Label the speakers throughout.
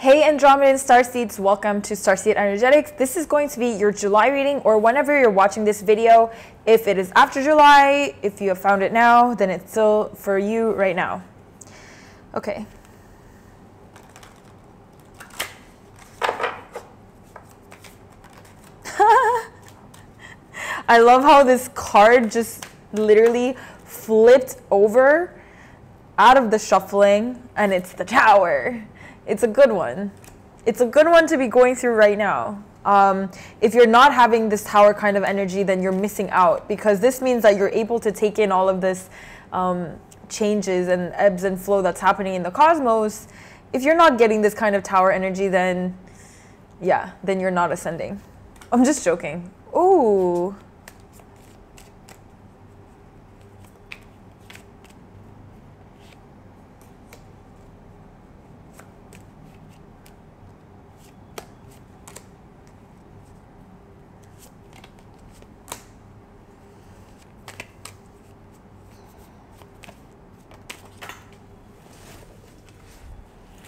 Speaker 1: Hey Andromedan Starseeds, welcome to Starseed Energetics. This is going to be your July reading, or whenever you're watching this video. If it is after July, if you have found it now, then it's still for you right now. Okay. I love how this card just literally flipped over out of the shuffling, and it's the Tower. It's a good one. It's a good one to be going through right now. If you're not having this Tower kind of energy, then you're missing out, because this means that you're able to take in all of this changes and ebbs and flow that's happening in the cosmos. If you're not getting this kind of Tower energy, then yeah, then you're not ascending. I'm just joking. Ooh.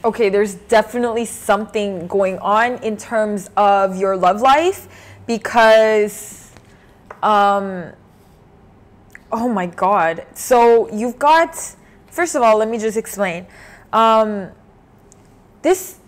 Speaker 1: Okay, there's definitely something going on in terms of your love life, because, oh my God. So you've got, first of all, let me just explain. This,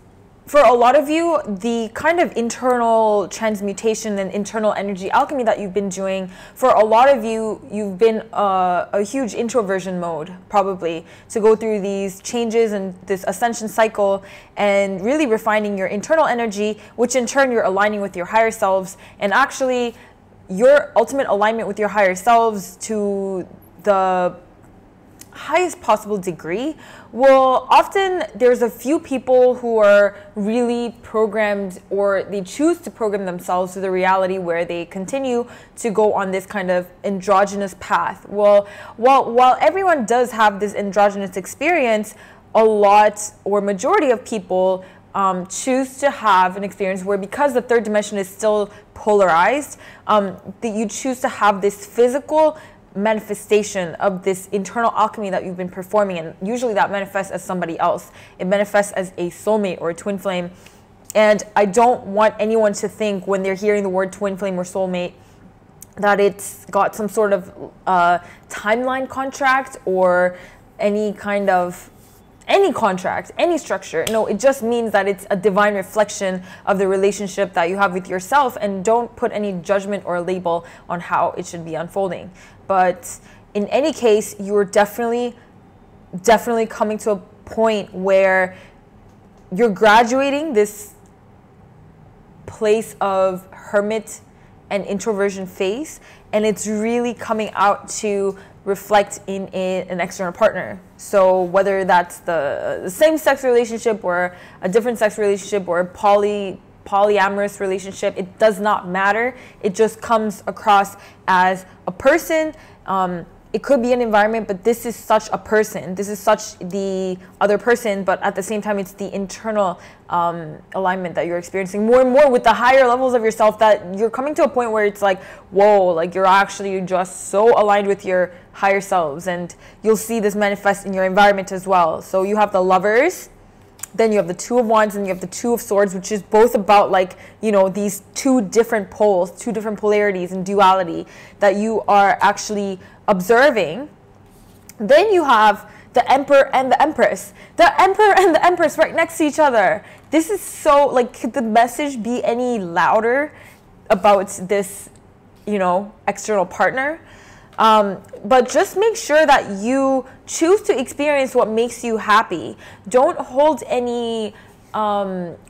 Speaker 1: for a lot of you, the kind of internal transmutation and internal energy alchemy that you've been doing, for a lot of you, you've been a huge introversion mode, probably, to go through these changes and this ascension cycle and really refining your internal energy, which in turn you're aligning with your higher selves. And actually, your ultimate alignment with your higher selves to the highest possible degree will often, there's a few people who are really programmed, or they choose to program themselves to the reality where they continue to go on this kind of androgynous path. Well, while everyone does have this androgynous experience, a lot or majority of people choose to have an experience where, because the third dimension is still polarized, that you choose to have this physical manifestation of this internal alchemy that you've been performing, and usually that manifests as somebody else. It manifests as a soulmate or a twin flame. And I don't want anyone to think, when they're hearing the word twin flame or soulmate, that it's got some sort of timeline contract or any kind of any contract, any structure. No, it just means that it's a divine reflection of the relationship that you have with yourself, and don't put any judgment or label on how it should be unfolding. But in any case, you're definitely coming to a point where you're graduating this place of hermit and introversion phase, and it's really coming out to reflect in an external partner. So whether that's the same-sex relationship or a different sex relationship or a polyamorous relationship, it does not matter. It just comes across as a person. It could be an environment, but this is such a person. This is such the other person, but at the same time, it's the internal alignment that you're experiencing more and more with the higher levels of yourself, that you're coming to a point where it's like, whoa, like you're actually just so aligned with your higher selves. And you'll see this manifest in your environment as well. So you have the Lovers, then you have the Two of Wands, and you have the Two of Swords, which is both about, like, you know, these two different poles, two different polarities and duality that you are actually observing. Then you have the Emperor and the Empress. The Emperor and the Empress right next to each other. This is so, like, could the message be any louder about this, you know, external partner? But just make sure that you choose to experience what makes you happy. Don't hold any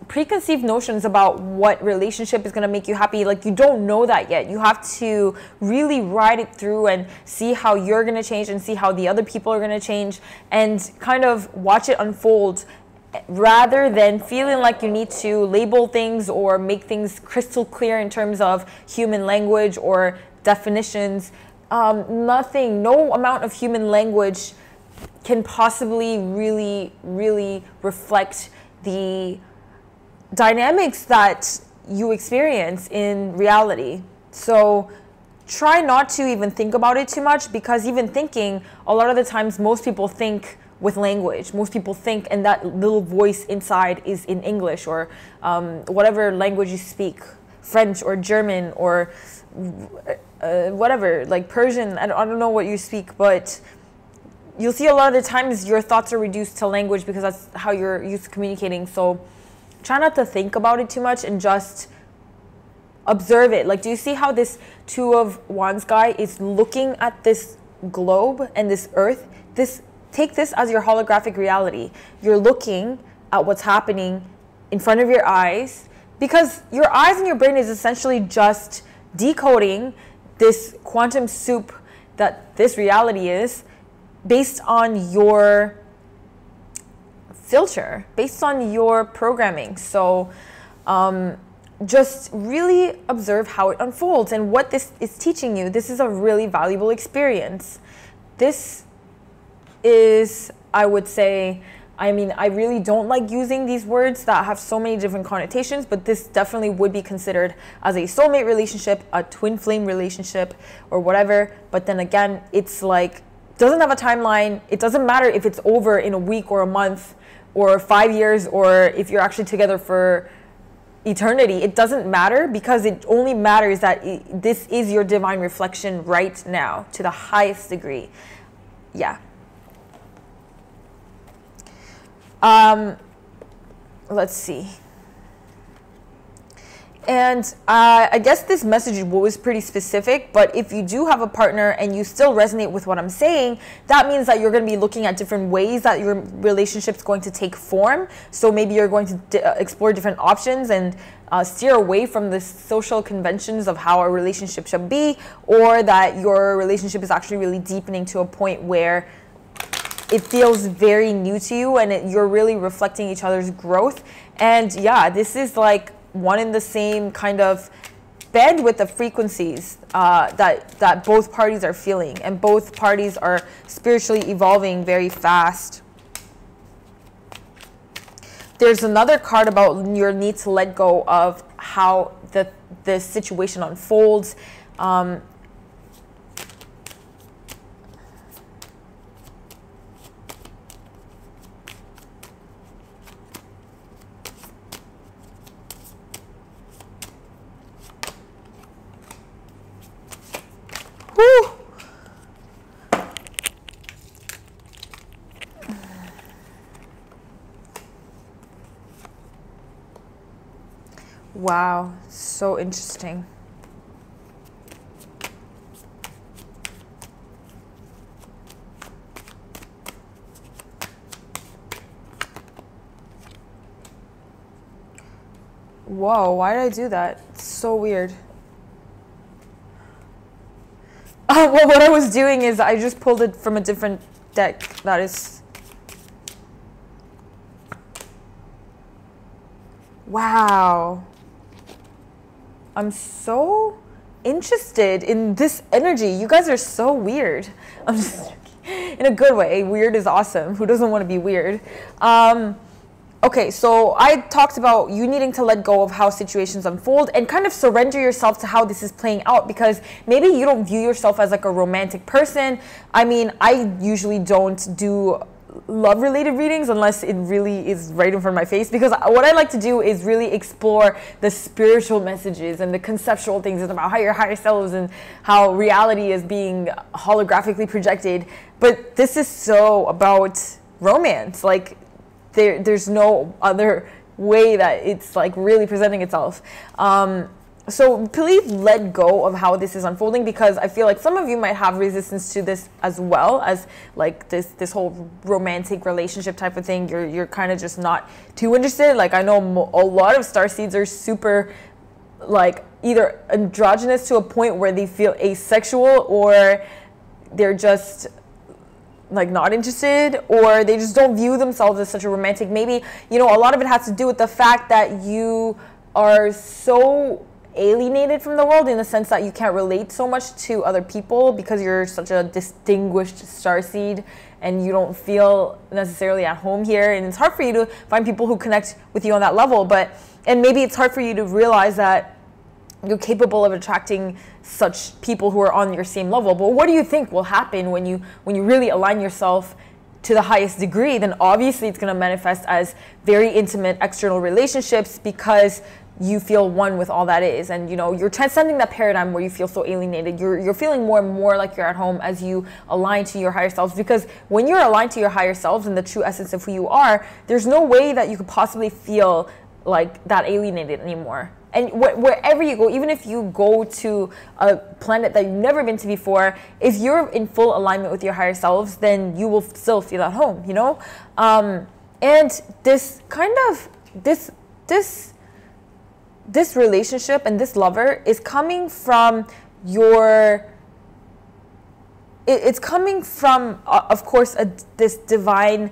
Speaker 1: preconceived notions about what relationship is going to make you happy. Like, you don't know that yet. You have to really ride it through and see how you're going to change and see how the other people are going to change, and kind of watch it unfold, rather than feeling like you need to label things or make things crystal clear in terms of human language or definitions. Nothing, no amount of human language can possibly really reflect the dynamics that you experience in reality. So try not to even think about it too much, because even thinking, a lot of the times most people think with language. Most people think, and that little voice inside is in English or whatever language you speak, French or German or whatever, like Persian. I don't know what you speak, but you'll see a lot of the times your thoughts are reduced to language because that's how you're used to communicating. So try not to think about it too much and just observe it. Like, do you see how this Two of Wands guy is looking at this globe and this earth? Take this as your holographic reality. You're looking at what's happening in front of your eyes, because your eyes and your brain is essentially just decoding this quantum soup that this reality is based on your filter, based on your programming. So just really observe how it unfolds and what this is teaching you. This is a really valuable experience. This is, I would say, I mean, I really don't like using these words that have so many different connotations, but this definitely would be considered as a soulmate relationship, a twin flame relationship, or whatever. But then again, it's like, doesn't have a timeline. It doesn't matter if it's over in a week or a month or 5 years, or if you're actually together for eternity. It doesn't matter, because it only matters that this is your divine reflection right now to the highest degree. Yeah. Let's see. And I guess this message was pretty specific, but if you do have a partner and you still resonate with what I'm saying, that means that you're going to be looking at different ways that your relationship's going to take form. So maybe you're going to explore different options and steer away from the social conventions of how a relationship should be, or that your relationship is actually really deepening to a point where it feels very new to you and you're really reflecting each other's growth. And yeah, this is like one in the same kind of bed with the frequencies that both parties are feeling, and both parties are spiritually evolving very fast. There's another card about your need to let go of how the situation unfolds. Whew. Wow, so interesting. Whoa, why did I do that? It's so weird. Well, what I was doing is I just pulled it from a different deck. That is... Wow. I'm so interested in this energy. You guys are so weird. I'm just in a good way. Weird is awesome. Who doesn't want to be weird? Okay, so I talked about you needing to let go of how situations unfold and kind of surrender yourself to how this is playing out, because maybe you don't view yourself as like a romantic person. I mean, I usually don't do love-related readings unless it really is right in front of my face, because what I like to do is really explore the spiritual messages and the conceptual things about how your higher selves and how reality is being holographically projected. But this is so about romance. Like, there's no other way that it's like really presenting itself. So please let go of how this is unfolding, because I feel like some of you might have resistance to this as well, as like this whole romantic relationship type of thing. You're kind of just not too interested. Like, I know a lot of starseeds are super like either androgynous to a point where they feel asexual, or they're just like not interested, or they just don't view themselves as such a romantic. Maybe, you know, a lot of it has to do with the fact that you are so alienated from the world, in the sense that you can't relate so much to other people because you're such a distinguished starseed and you don't feel necessarily at home here, and it's hard for you to find people who connect with you on that level. And maybe it's hard for you to realize that you're capable of attracting such people who are on your same level. But what do you think will happen when you really align yourself to the highest degree, then obviously it's going to manifest as very intimate external relationships, because you feel one with all that is. And, you know, you're transcending that paradigm where you feel so alienated. You're feeling more and more like you're at home as you align to your higher selves. Because when you're aligned to your higher selves and the true essence of who you are, there's no way that you could possibly feel like that alienated anymore. And wherever you go, even if you go to a planet that you've never been to before, if you're in full alignment with your higher selves, then you will still feel at home, you know? And this kind of, this relationship and this lover is coming from it's coming from, of course, this divine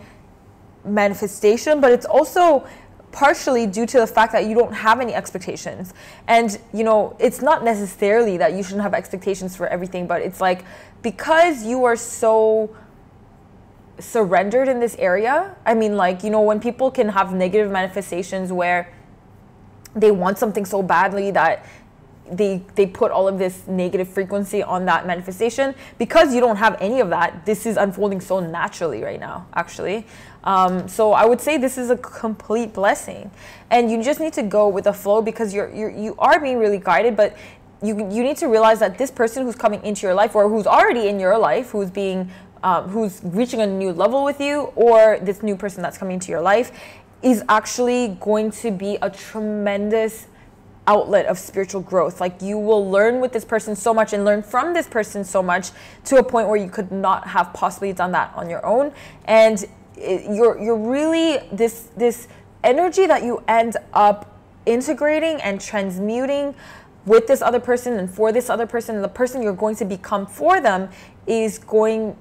Speaker 1: manifestation, but it's also partially due to the fact that you don't have any expectations. And, you know, it's not necessarily that you shouldn't have expectations for everything, but it's like, because you are so surrendered in this area. I mean, like, you know, when people can have negative manifestations where they want something so badly that they put all of this negative frequency on that manifestation, because you don't have any of that, this is unfolding so naturally right now, actually. So I would say this is a complete blessing, and you just need to go with the flow, because you are being really guided, but you need to realize that this person who's coming into your life, or who's already in your life, who's reaching a new level with you, or this new person that's coming into your life, is actually going to be a tremendous outlet of spiritual growth. Like, you will learn with this person so much and learn from this person so much, to a point where you could not have possibly done that on your own. And you're really this energy that you end up integrating and transmuting with this other person and for this other person, and the person you're going to become for them is going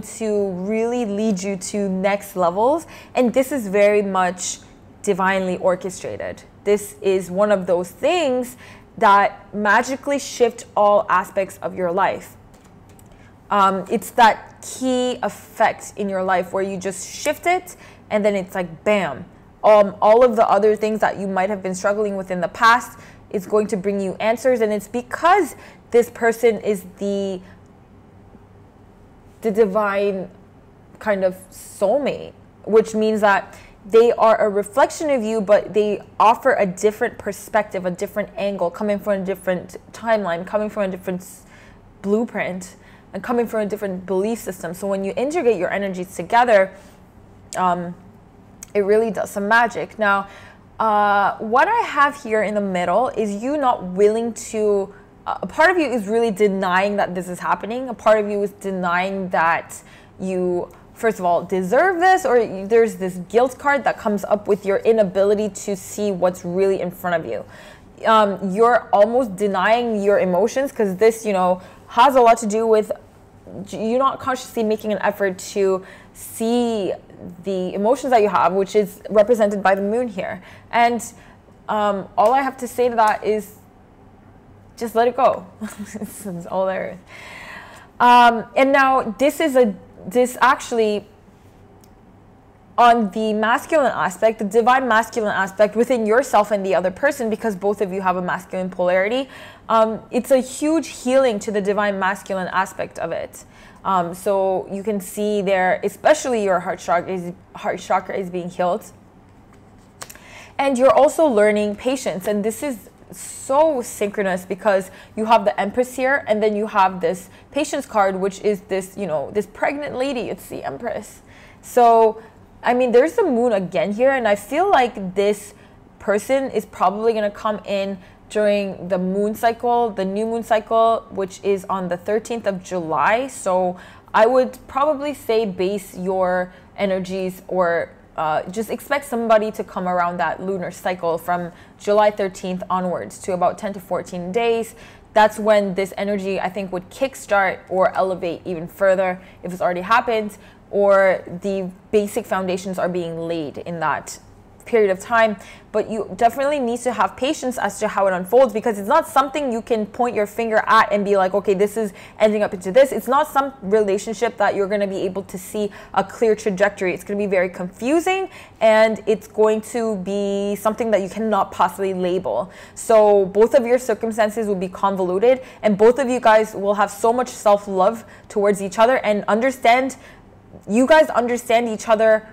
Speaker 1: to really lead you to next levels. And this is very much divinely orchestrated. This is one of those things that magically shift all aspects of your life. It's that key effect in your life where you just shift it, and then it's like, bam. All of the other things that you might have been struggling with in the past is going to bring you answers. And it's because this person is the divine kind of soulmate, which means that they are a reflection of you, but they offer a different perspective, a different angle, coming from a different timeline, coming from a different blueprint, and coming from a different belief system. So when you integrate your energies together, it really does some magic. Now, what I have here in the middle is you not willing to, a part of you is really denying that this is happening. A part of you is denying that you, first of all, deserve this, or there's this guilt card that comes up with your inability to see what's really in front of you. You're almost denying your emotions, because this, you know, has a lot to do with you not consciously making an effort to see the emotions that you have, which is represented by the moon here. And all I have to say to that is just let it go. It's all there is. And now this actually, on the masculine aspect, the divine masculine aspect within yourself and the other person, because both of you have a masculine polarity, it's a huge healing to the divine masculine aspect of it. So you can see there, especially your heart chakra is being healed. And you're also learning patience. And this is so synchronous, because you have the Empress here, and then you have this patience card, which is this, you know, this pregnant lady. It's the Empress. So, I mean, there's the moon again here, and I feel like this person is probably going to come in during the moon cycle, the new moon cycle, which is on the 13th of July. So I would probably say base your energies, or just expect somebody to come around that lunar cycle from July 13th onwards to about 10 to 14 days. That's when this energy, I think, would kickstart or elevate even further if it's already happened, or the basic foundations are being laid in that period of time. But you definitely need to have patience as to how it unfolds, because it's not something you can point your finger at and be like, okay, this is ending up into this. It's not some relationship that you're going to be able to see a clear trajectory. It's going to be very confusing, and it's going to be something that you cannot possibly label. So both of your circumstances will be convoluted, and both of you guys will have so much self-love towards each other and understand you guys understand each other.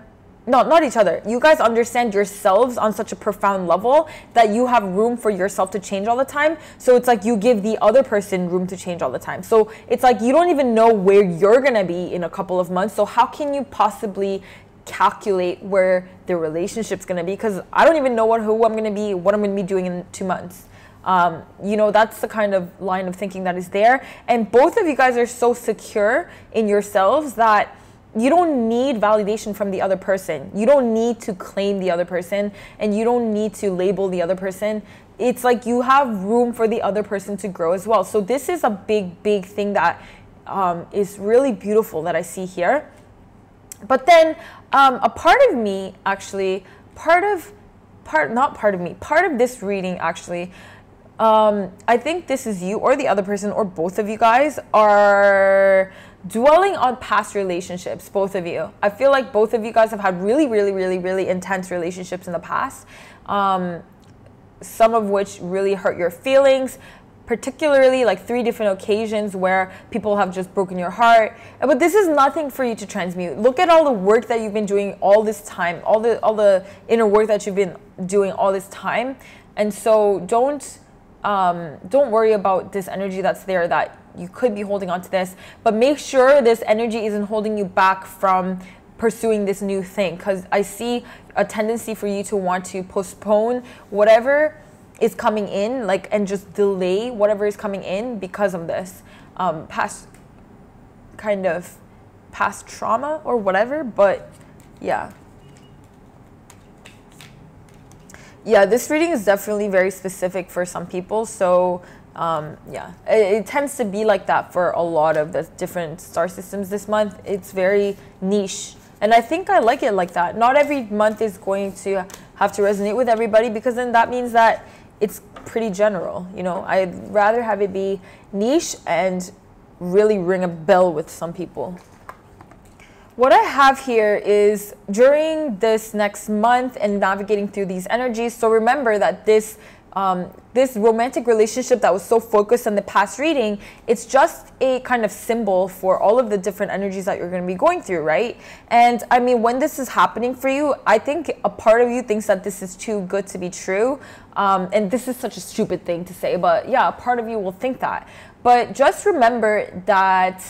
Speaker 1: No, not each other. You guys understand yourselves on such a profound level that you have room for yourself to change all the time. So it's like you give the other person room to change all the time. So it's like you don't even know where you're going to be in a couple of months. So how can you possibly calculate where the relationship's going to be? Because I don't even know who I'm going to be, what I'm going to be doing in 2 months. You know, that's the kind of line of thinking that is there. And both of you guys are so secure in yourselves that you don't need validation from the other person. You don't need to claim the other person, and you don't need to label the other person. It's like you have room for the other person to grow as well. So this is a big, big thing that is really beautiful that I see here. But then a part of me actually, part of this reading actually, I think this is you or the other person or both of you guys are dwelling on past relationships, both of you. I feel like both of you guys have had really, really, really, really intense relationships in the past, some of which really hurt your feelings, particularly like 3 different occasions where people have just broken your heart. But this is nothing for you to transmute. Look at all the work that you've been doing all this time, all the inner work that you've been doing all this time. And so don't worry about this energy that's there, that you could be holding on to this, but make sure this energy isn't holding you back from pursuing this new thing, because I see a tendency for you to want to postpone whatever is coming in, like, and just delay whatever is coming in because of this past trauma or whatever. But yeah, this reading is definitely very specific for some people. So yeah, it tends to be like that for a lot of the different star systems this month. It's very niche, and I think I like it like that. Not every month is going to have to resonate with everybody, because then that means that it's pretty general. You know, I'd rather have it be niche and really ring a bell with some people. What I have here is during this next month and navigating through these energies. So remember that this romantic relationship that was so focused on the past reading, it's just a kind of symbol for all of the different energies that you're going to be going through, right? And I mean, when this is happening for you, I think a part of you thinks that this is too good to be true. And this is such a stupid thing to say, but yeah, a part of you will think that. But just remember that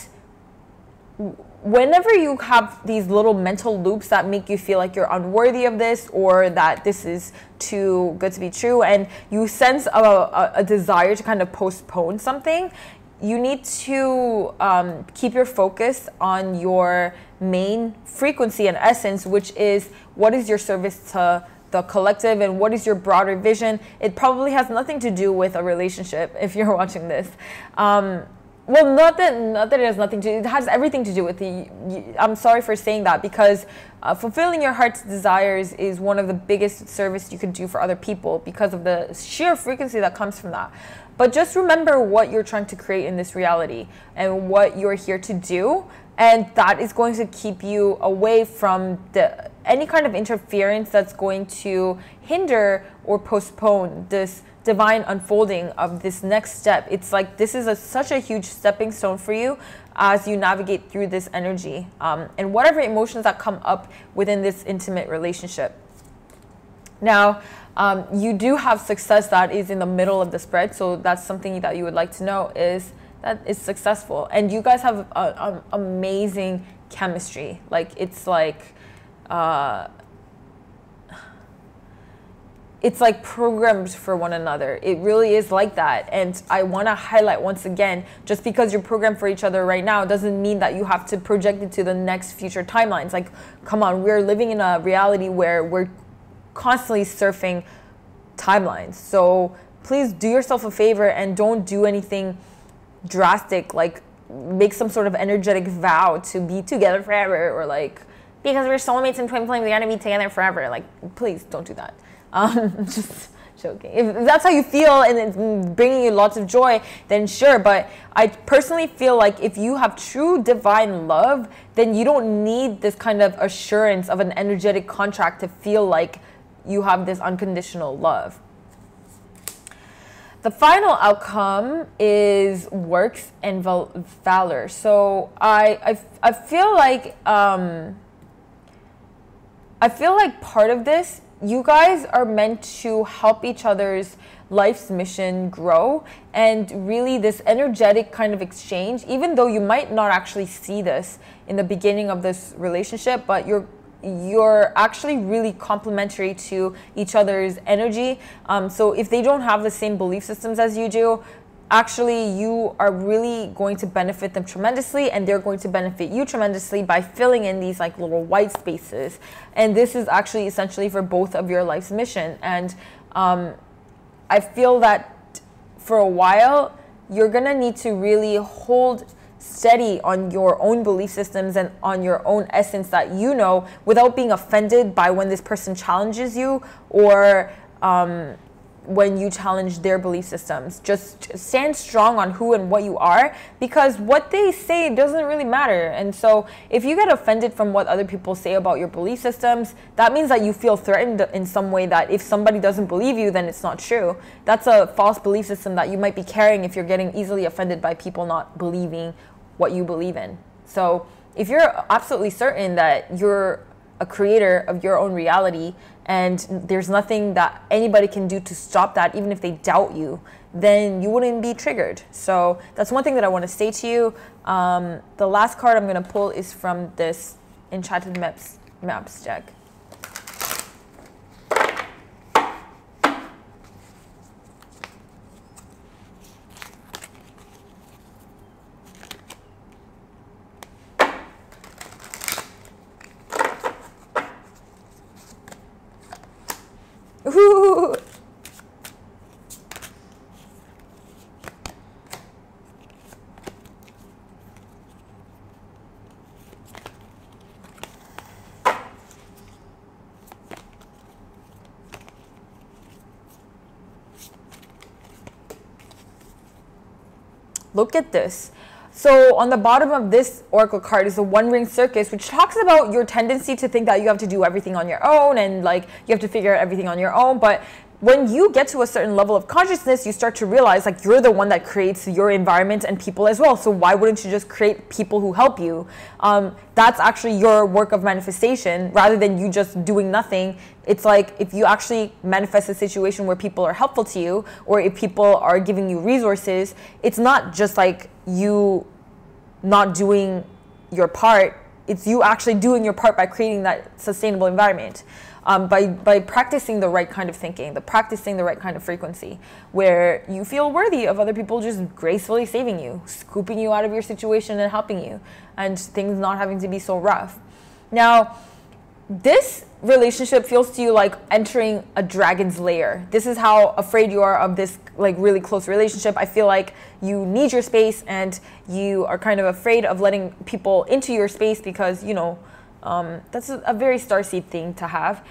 Speaker 1: whenever you have these little mental loops that make you feel like you're unworthy of this, or that this is too good to be true, and you sense a desire to kind of postpone something, you need to keep your focus on your main frequency and essence, which is what is your service to the collective and what is your broader vision. It probably has nothing to do with a relationship if you're watching this. Well, not that it has nothing to do, it has everything to do with I'm sorry for saying that, because fulfilling your heart's desires is one of the biggest service you could do for other people because of the sheer frequency that comes from that. But just remember what you're trying to create in this reality and what you're here to do, and that is going to keep you away from any kind of interference that's going to hinder or postpone this divine unfolding of this next step. It's like this is such a huge stepping stone for you as you navigate through this energy and whatever emotions that come up within this intimate relationship. Now, you do have success that is in the middle of the spread, so that's something that you would like to know, is that it's successful, and you guys have amazing chemistry. Like it's like programmed for one another. It really is like that. And I want to highlight once again, just because you're programmed for each other right now doesn't mean that you have to project it to the next future timelines. Like, come on, we're living in a reality where we're constantly surfing timelines. So please do yourself a favor and don't do anything drastic, like make some sort of energetic vow to be together forever, or like, because we're soulmates and twin flames, we gotta be together forever. Like, please don't do that. Just joking. If that's how you feel and it's bringing you lots of joy, then sure. But I personally feel like if you have true divine love, then you don't need this kind of assurance of an energetic contract to feel like you have this unconditional love. The final outcome is works and valor. So I feel like part of this, you guys are meant to help each other's life's mission grow, and really this energetic kind of exchange, even though you might not actually see this in the beginning of this relationship, but you're actually really complementary to each other's energy. So if they don't have the same belief systems as you do, actually you are really going to benefit them tremendously, and they're going to benefit you tremendously by filling in these like little white spaces. And this is actually essentially for both of your life's mission. And I feel that for a while, you're gonna need to really hold steady on your own belief systems and on your own essence that you know, without being offended by when this person challenges you, or when you challenge their belief systems. Just stand strong on who and what you are, because what they say doesn't really matter. And so if you get offended from what other people say about your belief systems, that means that you feel threatened in some way, that if somebody doesn't believe you, then it's not true. That's a false belief system that you might be carrying if you're getting easily offended by people not believing what you believe in. So if you're absolutely certain that you're a creator of your own reality, and there's nothing that anybody can do to stop that, even if they doubt you, then you wouldn't be triggered. So that's one thing that I want to say to you. The last card I'm going to pull is from this Enchanted Maps deck. Ooh. Look at this. So on the bottom of this oracle card is the One Ring Circus, which talks about your tendency to think that you have to do everything on your own, and like you have to figure out everything on your own. But when you get to a certain level of consciousness, you start to realize like you're the one that creates your environment and people as well. So why wouldn't you just create people who help you? That's actually your work of manifestation, rather than you just doing nothing. It's like if you actually manifest a situation where people are helpful to you, or if people are giving you resources, it's not just like you not doing your part. It's you actually doing your part by creating that sustainable environment. By practicing the right kind of thinking, practicing the right kind of frequency, where you feel worthy of other people just gracefully saving you, scooping you out of your situation and helping you, and things not having to be so rough. Now, this relationship feels to you like entering a dragon's lair. This is how afraid you are of this like really close relationship. I feel like you need your space, and you are kind of afraid of letting people into your space, because, you know, that's a very starseed thing to have.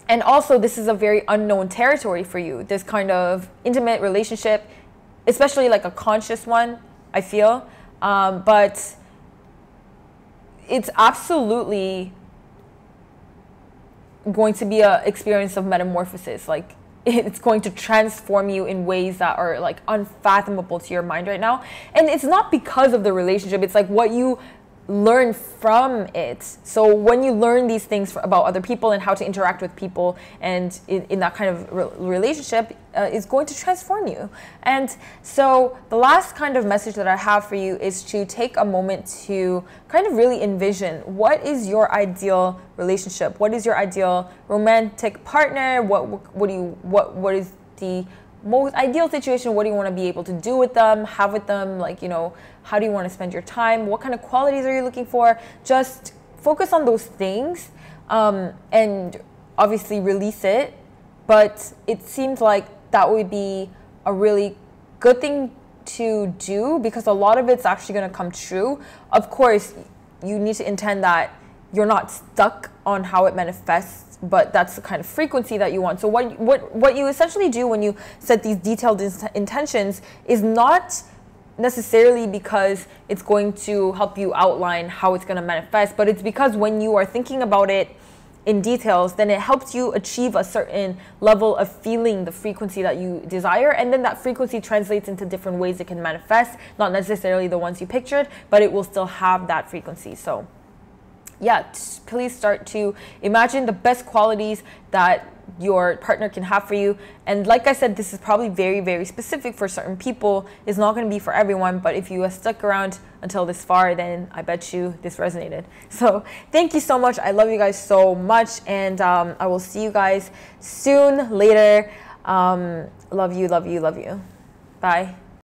Speaker 1: And also this is a very unknown territory for you, this kind of intimate relationship, especially like a conscious one, I feel. But it's absolutely going to be an experience of metamorphosis. Like, it's going to transform you in ways that are like unfathomable to your mind right now. And it's not because of the relationship, it's like what you learn from it. So when you learn these things about other people and how to interact with people, and in that kind of relationship, is going to transform you. And so the last kind of message that I have for you is to take a moment to kind of really envision, what is your ideal relationship? What is your ideal romantic partner? What is the most ideal situation? What do you want to be able to do with them, have with them? Like, you know, how do you want to spend your time? What kind of qualities are you looking for? Just focus on those things, and obviously release it. But it seems like that would be a really good thing to do, because a lot of it's actually going to come true. Of course, you need to intend that you're not stuck on how it manifests, but that's the kind of frequency that you want. So what you essentially do when you set these detailed intentions is not necessarily because it's going to help you outline how it's going to manifest, but it's because when you are thinking about it in details, then it helps you achieve a certain level of feeling the frequency that you desire, and then that frequency translates into different ways it can manifest, not necessarily the ones you pictured, but it will still have that frequency. So yeah, please start to imagine the best qualities that your partner can have for you. And like I said, this is probably very, very specific for certain people. It's not going to be for everyone, but if you have stuck around until this far, then I bet you this resonated. So thank you so much. I love you guys so much, and I will see you guys soon, later. Love you, love you, love you. Bye.